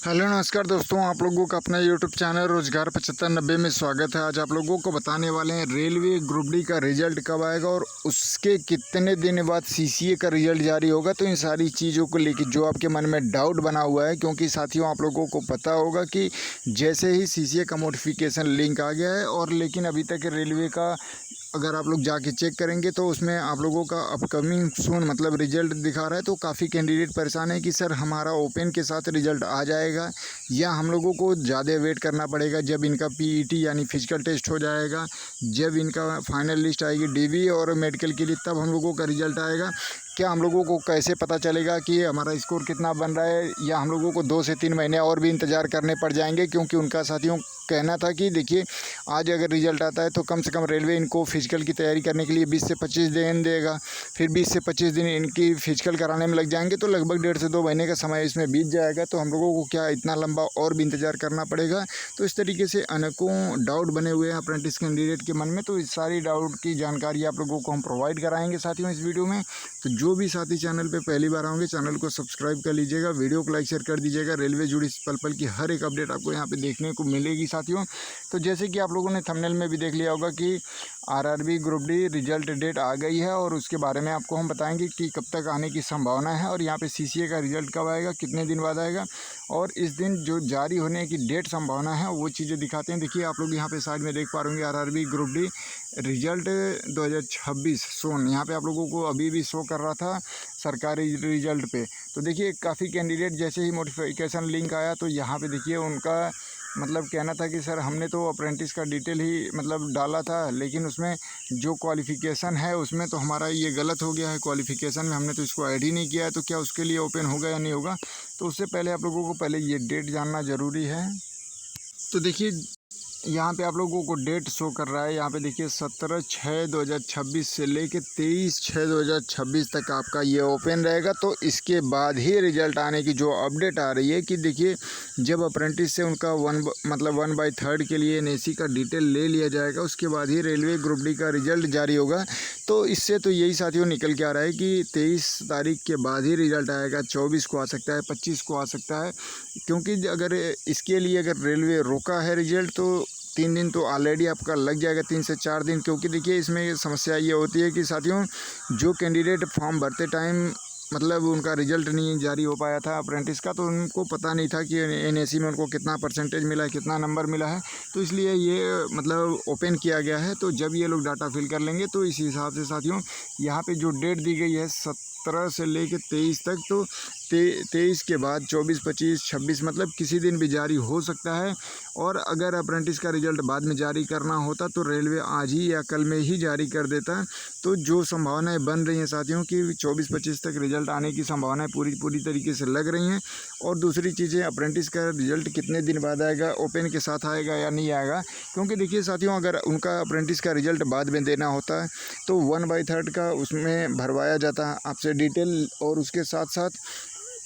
Hello नमस्कार दोस्तों, आप लोगों का अपना यूट्यूब चैनल रोजगार 7590 में स्वागत है। आज आप लोगों को बताने वाले हैं रेलवे ग्रुप डी का रिजल्ट कब आएगा और उसके कितने दिन बाद सीसीए का रिजल्ट जारी होगा। तो इन सारी चीज़ों को लेकर जो आपके मन में डाउट बना हुआ है, क्योंकि साथियों आप लोगों को पता होगा कि जैसे ही सीसीए का नोटिफिकेशन लिंक आ गया है और लेकिन अभी तक रेलवे का अगर आप लोग जाके चेक करेंगे तो उसमें आप लोगों का अपकमिंग सून मतलब रिजल्ट दिखा रहा है। तो काफ़ी कैंडिडेट परेशान है कि सर हमारा ओपन के साथ रिजल्ट आ जाएगा या हम लोगों को ज़्यादा वेट करना पड़ेगा जब इनका पीईटी यानी फिजिकल टेस्ट हो जाएगा, जब इनका फाइनल लिस्ट आएगी डीवी और मेडिकल के लिए, तब हम लोगों का रिजल्ट आएगा। क्या हम लोगों को कैसे पता चलेगा कि हमारा स्कोर कितना बन रहा है, या हम लोगों को 2 से 3 महीने और भी इंतज़ार करने पड़ जाएंगे। क्योंकि उनका साथियों कहना था कि देखिए आज अगर रिजल्ट आता है तो कम से कम रेलवे इनको फिजिकल की तैयारी करने के लिए 20 से 25 दिन देगा, फिर 20 से 25 दिन इनकी फिजिकल कराने में लग जाएंगे, तो लगभग 1.5 से 2 महीने का समय इसमें बीत जाएगा। तो हम लोगों को क्या इतना लंबा और भी इंतज़ार करना पड़ेगा। तो इस तरीके से अनेकों डाउट बने हुए हैं अप्रेंटिस कैंडिडेट के मन में। तो इस सारी डाउट की जानकारी आप लोगों को हम प्रोवाइड कराएंगे साथियों इस वीडियो में। तो जो भी साथी चैनल पे पहली बार आएंगे चैनल को सब्सक्राइब कर लीजिएगा, वीडियो को लाइक शेयर कर दीजिएगा। रेलवे जुड़ी पल पल की हर एक अपडेट आपको यहाँ पे देखने को मिलेगी साथियों। तो जैसे कि आप लोगों ने थंबनेल में भी देख लिया होगा कि RRB group D result date आ गई है और उसके बारे में आपको हम बताएंगे कि कब तक आने की संभावना है और यहाँ पे सीसीए का रिजल्ट कब आएगा, कितने दिन बाद आएगा और इस दिन जो जारी होने की डेट संभावना है वो चीज़ें दिखाते हैं। देखिए आप लोग यहाँ पे साइड में देख पा रहे होंगे आरआरबी ग्रुप डी रिजल्ट 2026 सोन, यहाँ पे आप लोगों को अभी भी शो कर रहा था सरकारी रिजल्ट पे। तो देखिए काफ़ी कैंडिडेट जैसे ही नोटिफिकेशन लिंक आया तो यहाँ पे देखिए उनका मतलब कहना था कि सर हमने तो अप्रेंटिस का डिटेल ही मतलब डाला था, लेकिन उसमें जो क्वालिफ़िकेशन है उसमें तो हमारा ये गलत हो गया है, क्वालिफ़िकेशन में हमने तो इसको ऐड ही नहीं किया है। तो क्या उसके लिए ओपन होगा या नहीं होगा, तो उससे पहले आप लोगों को पहले ये डेट जानना ज़रूरी है। तो देखिए यहाँ पे आप लोगों को डेट शो कर रहा है, यहाँ पे देखिए 17/6/2026 से लेके 23/6/2026 तक आपका ये ओपन रहेगा। तो इसके बाद ही रिजल्ट आने की जो अपडेट आ रही है कि देखिए जब अप्रेंटिस से उनका 1/3 के लिए एनएसी का डिटेल ले लिया जाएगा उसके बाद ही रेलवे ग्रुप डी का रिजल्ट जारी होगा। तो इससे तो यही साथियों निकल के आ रहा है कि 23 तारीख के बाद ही रिजल्ट आएगा, 24 को आ सकता है, 25 को आ सकता है। क्योंकि अगर इसके लिए अगर रेलवे रोका है रिजल्ट तो 3 दिन तो ऑलरेडी आपका लग जाएगा, 3 से 4 दिन। क्योंकि देखिए इसमें समस्या ये होती है कि साथियों जो कैंडिडेट फॉर्म भरते टाइम मतलब उनका रिजल्ट नहीं जारी हो पाया था अप्रेंटिस का, तो उनको पता नहीं था कि एनएसी में उनको कितना परसेंटेज मिला है, कितना नंबर मिला है। तो इसलिए ये मतलब ओपन किया गया है। तो जब ये लोग डाटा फिल कर लेंगे तो इस हिसाब से साथियों यहाँ पे जो डेट दी गई है 17 से लेके 23 तक, तो 23 के बाद 24, 25, 26 मतलब किसी दिन भी जारी हो सकता है। और अगर अप्रेंटिस का रिजल्ट बाद में जारी करना होता तो रेलवे आज ही या कल में ही जारी कर देता। तो जो संभावनाएं बन रही हैं साथियों कि 24-25 तक रिजल्ट आने की संभावनाएं पूरी तरीके से लग रही हैं। और दूसरी चीज़ें अप्रेंटिस का रिजल्ट कितने दिन बाद आएगा, ओपन के साथ आएगा या नहीं आएगा। क्योंकि देखिए साथियों अगर उनका अप्रेंटिस का रिजल्ट बाद में देना होता है तो 1/3 का उसमें भरवाया जाता है आपसे डिटेल, और उसके साथ साथ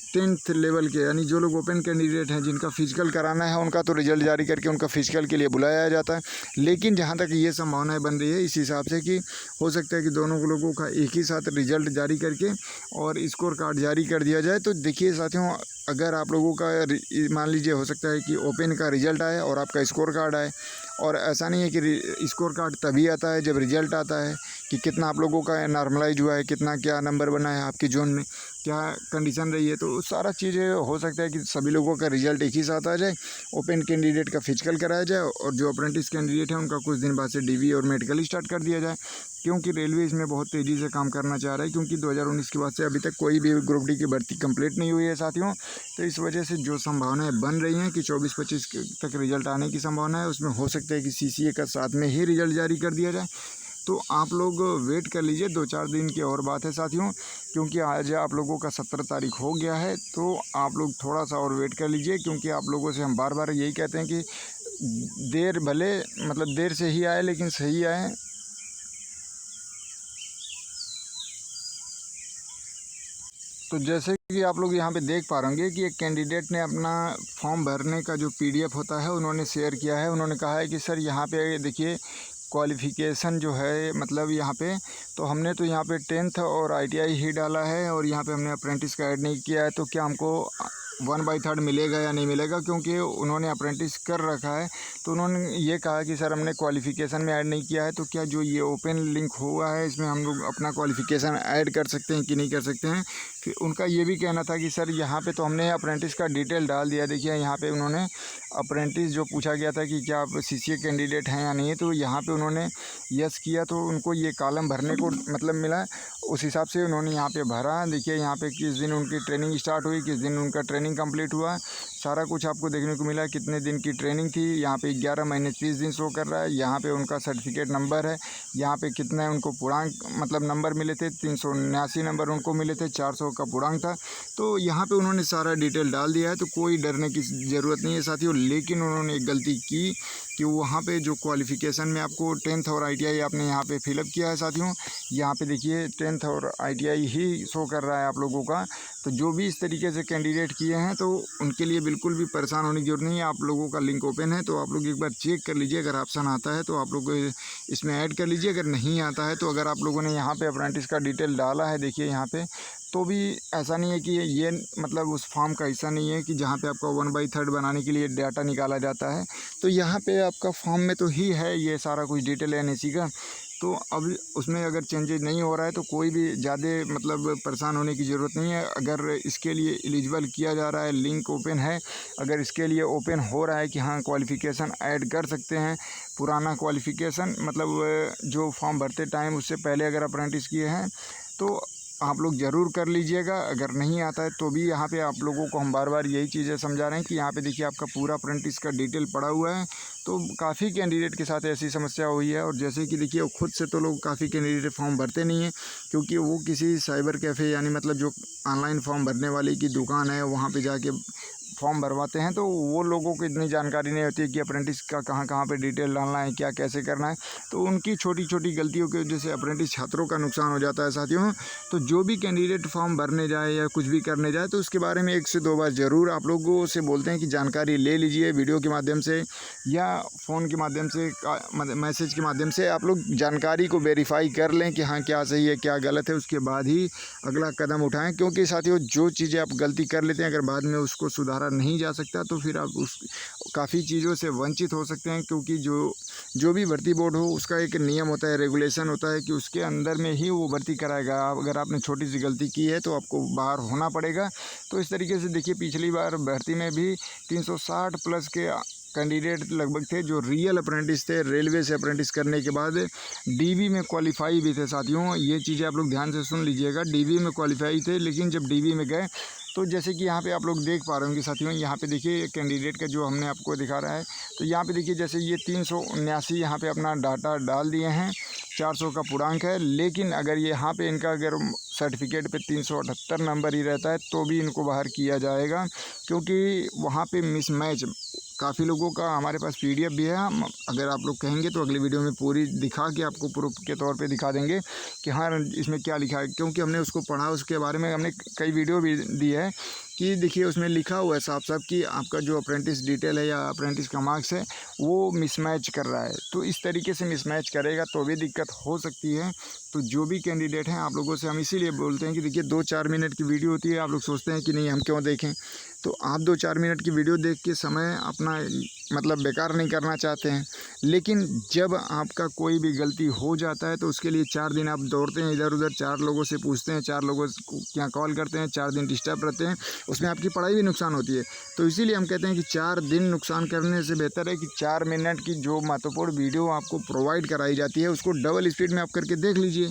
10th लेवल के यानी जो लोग ओपन कैंडिडेट हैं जिनका फिजिकल कराना है उनका तो रिजल्ट जारी करके उनका फिजिकल के लिए बुलाया जाता है। लेकिन जहां तक ये संभावनाएं बन रही है इस हिसाब से कि हो सकता है कि दोनों लोगों का एक ही साथ रिजल्ट जारी करके और स्कोर कार्ड जारी कर दिया जाए। तो देखिए साथियों अगर आप लोगों का मान लीजिए हो सकता है कि ओपन का रिजल्ट आए और आपका स्कोर कार्ड आए, और ऐसा नहीं है कि स्कोर कार्ड तभी आता है जब रिजल्ट आता है कि कितना आप लोगों का नॉर्मलाइज हुआ है, कितना क्या नंबर बना है आपकी जोन में, क्या कंडीशन रही है। तो सारा चीज़ें हो सकता है कि सभी लोगों का रिजल्ट एक ही साथ आ जाए, ओपन कैंडिडेट का फिजिकल कराया जाए और जो अप्रेंटिस कैंडिडेट है उनका कुछ दिन बाद से डीवी और मेडिकल स्टार्ट कर दिया जाए। क्योंकि रेलवे इसमें बहुत तेज़ी से काम करना चाह रहा है, क्योंकि 2019 के बाद से अभी तक कोई भी ग्रुप डी की भर्ती कंप्लीट नहीं हुई है साथियों। तो इस वजह से जो संभावनाएं बन रही हैं कि 24-25 तक रिजल्ट आने की संभावना है, उसमें हो सकता है कि सीसीए का साथ में ही रिजल्ट जारी कर दिया जाए। तो आप लोग वेट कर लीजिए, 2-4 दिन की और बात है साथियों। क्योंकि आज आप लोगों का 17 तारीख हो गया है, तो आप लोग थोड़ा सा और वेट कर लीजिए। क्योंकि आप लोगों से हम बार बार यही कहते हैं कि देर भले मतलब देर से ही आए लेकिन सही आए। तो जैसे कि आप लोग यहाँ पे देख पा रहे होंगे कि एक कैंडिडेट ने अपना फॉर्म भरने का जो पीडीएफ होता है उन्होंने शेयर किया है। उन्होंने कहा है कि सर यहाँ पे देखिए क्वालिफ़िकेशन जो है मतलब यहाँ पे तो हमने तो यहाँ पे 10th और आईटीआई ही डाला है और यहाँ पे हमने अप्रेंटिस का ऐड नहीं किया है। तो क्या हमको 1/3 मिलेगा या नहीं मिलेगा, क्योंकि उन्होंने अप्रेंटिस कर रखा है। तो उन्होंने ये कहा कि सर हमने क्वालिफ़िकेशन में ऐड नहीं किया है, तो क्या जो ये ओपन लिंक हुआ है इसमें हम लोग अपना क्वालिफ़िकेशन ऐड कर सकते हैं कि नहीं कर सकते हैं। फिर उनका ये भी कहना था कि सर यहाँ पे तो हमने अप्रेंटिस का डिटेल डाल दिया। देखिए यहाँ पे उन्होंने अप्रेंटिस जो पूछा गया था कि क्या आप सीसीए कैंडिडेट हैं या नहीं, तो यहाँ पे उन्होंने यस किया, तो उनको ये कॉलम भरने को मतलब मिला। उस हिसाब से उन्होंने यहाँ पे भरा। देखिए यहाँ पे किस दिन उनकी ट्रेनिंग स्टार्ट हुई, किस दिन उनका ट्रेनिंग कंप्लीट हुआ, सारा कुछ आपको देखने को मिला। कितने दिन की ट्रेनिंग थी, यहाँ पे 11 महीने 30 दिन शो कर रहा है। यहाँ पे उनका सर्टिफिकेट नंबर है, यहाँ पे कितना उनको पूर्णांक मतलब नंबर मिले थे, 379 नंबर उनको मिले थे, 400 का पूर्णांक था। तो यहाँ पे उन्होंने सारा डिटेल डाल दिया है, तो कोई डरने की ज़रूरत नहीं है साथियों। लेकिन उन्होंने एक गलती की कि वहाँ पे जो क्वालिफ़िकेशन में आपको 10th और ITI आपने यहाँ पे फिलअप किया है साथियों। यहाँ पे देखिए 10th और ITI ही शो कर रहा है आप लोगों का। तो जो भी इस तरीके से कैंडिडेट किए हैं तो उनके लिए बिल्कुल भी परेशान होने की ज़रूरत नहीं है। आप लोगों का लिंक ओपन है, तो आप लोग एक बार चेक कर लीजिए। अगर ऑप्शन आता है तो आप लोग इसमें ऐड कर लीजिए, अगर नहीं आता है तो अगर आप लोगों ने यहाँ पे अप्रेंटिस का डिटेल डाला है, देखिए यहाँ पे, तो भी ऐसा नहीं है कि ये मतलब उस फॉर्म का हिस्सा नहीं है कि जहाँ पे आपका 1/3 बनाने के लिए डाटा निकाला जाता है। तो यहाँ पे आपका फॉर्म में तो ही है ये सारा कुछ डिटेल NAC का। तो अब उसमें अगर चेंजेज नहीं हो रहा है तो कोई भी ज़्यादा मतलब परेशान होने की ज़रूरत नहीं है। अगर इसके लिए एलिजिबल किया जा रहा है, लिंक ओपन है, अगर इसके लिए ओपन हो रहा है कि हाँ क्वालिफ़िकेशन ऐड कर सकते हैं, पुराना क्वालिफ़िकेशन मतलब जो फॉर्म भरते टाइम उससे पहले अगर अप्रेंटिस किए हैं तो आप लोग ज़रूर कर लीजिएगा। अगर नहीं आता है तो भी यहाँ पे आप लोगों को हम बार बार यही चीज़ें समझा रहे हैं कि यहाँ पे देखिए आपका पूरा अप्रेंटिस का डिटेल पड़ा हुआ है। तो काफ़ी कैंडिडेट के साथ ऐसी समस्या हुई है। और जैसे कि देखिए खुद से तो लोग काफ़ी कैंडिडेट फॉर्म भरते नहीं हैं, क्योंकि वो किसी साइबर कैफ़े यानी मतलब जो ऑनलाइन फॉर्म भरने वाले की दुकान है वहाँ पर जाके फॉर्म भरवाते हैं। तो वो लोगों को इतनी जानकारी नहीं होती है कि अप्रेंटिस का कहाँ पे डिटेल डालना है, क्या कैसे करना है। तो उनकी छोटी छोटी गलतियों की वजह से अप्रेंटिस छात्रों का नुकसान हो जाता है साथियों। तो जो भी कैंडिडेट फॉर्म भरने जाए या कुछ भी करने जाए तो उसके बारे में 1 से 2 बार ज़रूर आप लोगों से बोलते हैं कि जानकारी ले लीजिए, वीडियो के माध्यम से या फ़ोन के माध्यम से, मैसेज के माध्यम से आप लोग जानकारी को वेरीफाई कर लें कि हाँ क्या सही है क्या गलत है, उसके बाद ही अगला कदम उठाएँ। क्योंकि साथियों जो चीज़ें आप गलती कर लेते हैं, अगर बाद में उसको सुधारा नहीं जा सकता तो फिर आप उस काफ़ी चीज़ों से वंचित हो सकते हैं। क्योंकि जो भी भर्ती बोर्ड हो उसका एक नियम होता है, रेगुलेशन होता है कि उसके अंदर में ही वो भर्ती कराएगा। अगर आपने छोटी सी गलती की है तो आपको बाहर होना पड़ेगा। तो इस तरीके से देखिए पिछली बार भर्ती में भी 360 प्लस के कैंडिडेट लगभग थे जो रियल अप्रेंटिस थे, रेलवे से अप्रेंटिस करने के बाद DV में क्वालिफाई भी थे साथियों। ये चीज़ें आप लोग ध्यान से सुन लीजिएगा, DV में क्वालिफाई थे, लेकिन जब DV में गए तो जैसे कि यहाँ पे आप लोग देख पा रहे होंगे साथियों, यहाँ पे देखिए कैंडिडेट का जो हमने आपको दिखा रहा है। तो यहाँ पे देखिए जैसे ये 379 यहाँ पे अपना डाटा डाल दिए हैं, 400 का पूर्णांक है। लेकिन अगर ये यहाँ पे इनका अगर सर्टिफिकेट पे 378 नंबर ही रहता है तो भी इनको बाहर किया जाएगा, क्योंकि वहाँ पे मिसमैच काफ़ी लोगों का हमारे पास PDF भी है। हम अगर आप लोग कहेंगे तो अगली वीडियो में पूरी दिखा के आपको प्रूफ के तौर पे दिखा देंगे कि हाँ इसमें क्या लिखा है, क्योंकि हमने उसको पढ़ा, उसके बारे में हमने कई वीडियो भी दी है कि देखिए उसमें लिखा हुआ है साफ साफ कि आपका जो अप्रेंटिस डिटेल है या अप्रेंटिस का मार्क्स है वो मिसमैच कर रहा है। तो इस तरीके से मिसमैच करेगा तो भी दिक्कत हो सकती है। तो जो भी कैंडिडेट हैं आप लोगों से हम इसीलिए बोलते हैं कि देखिए 2-4 मिनट की वीडियो होती है, आप लोग सोचते हैं कि नहीं हम क्यों देखें, तो आप 2-4 मिनट की वीडियो देख के समय अपना मतलब बेकार नहीं करना चाहते हैं। लेकिन जब आपका कोई भी गलती हो जाता है तो उसके लिए 4 दिन आप दौड़ते हैं इधर उधर, 4 लोगों से पूछते हैं, 4 लोगों को क्या कॉल करते हैं, 4 दिन डिस्टर्ब रहते हैं, उसमें आपकी पढ़ाई भी नुकसान होती है। तो इसीलिए हम कहते हैं कि 4 दिन नुकसान करने से बेहतर है कि 4 मिनट की जो महत्वपूर्ण वीडियो आपको प्रोवाइड कराई जाती है उसको डबल स्पीड में आप करके देख लीजिए,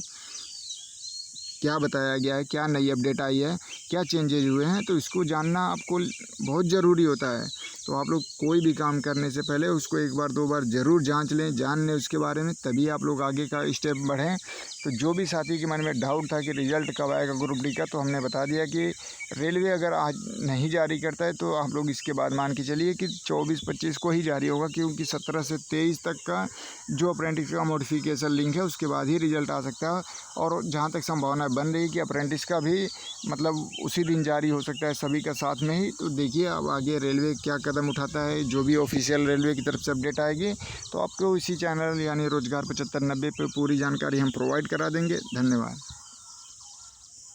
क्या बताया गया है, क्या नई अपडेट आई है, क्या चेंजेज हुए हैं। तो इसको जानना आपको बहुत ज़रूरी होता है। तो आप लोग कोई भी काम करने से पहले उसको 1 बार 2 बार ज़रूर जांच लें, जान लें उसके बारे में, तभी आप लोग आगे का स्टेप बढ़ें। तो जो भी साथी के मन में डाउट था कि रिज़ल्ट कब आएगा ग्रुप डी का, तो हमने बता दिया कि रेलवे अगर आज नहीं जारी करता है तो आप लोग इसके बाद मान के चलिए कि 24-25 को ही जारी होगा, क्योंकि 17 से 23 तक का जो अप्रेंटिस का मॉडिफिकेशन लिंक है उसके बाद ही रिज़ल्ट आ सकता है। और जहाँ तक संभावना बन रही कि अप्रेंटिस का भी मतलब उसी दिन जारी हो सकता है, सभी का साथ में ही। तो देखिए अब आगे रेलवे क्या कदम उठाता है, जो भी ऑफिशियल रेलवे की तरफ से अपडेट आएगी तो आपको इसी चैनल यानी रोजगार 7590 पे पूरी जानकारी हम प्रोवाइड करा देंगे। धन्यवाद।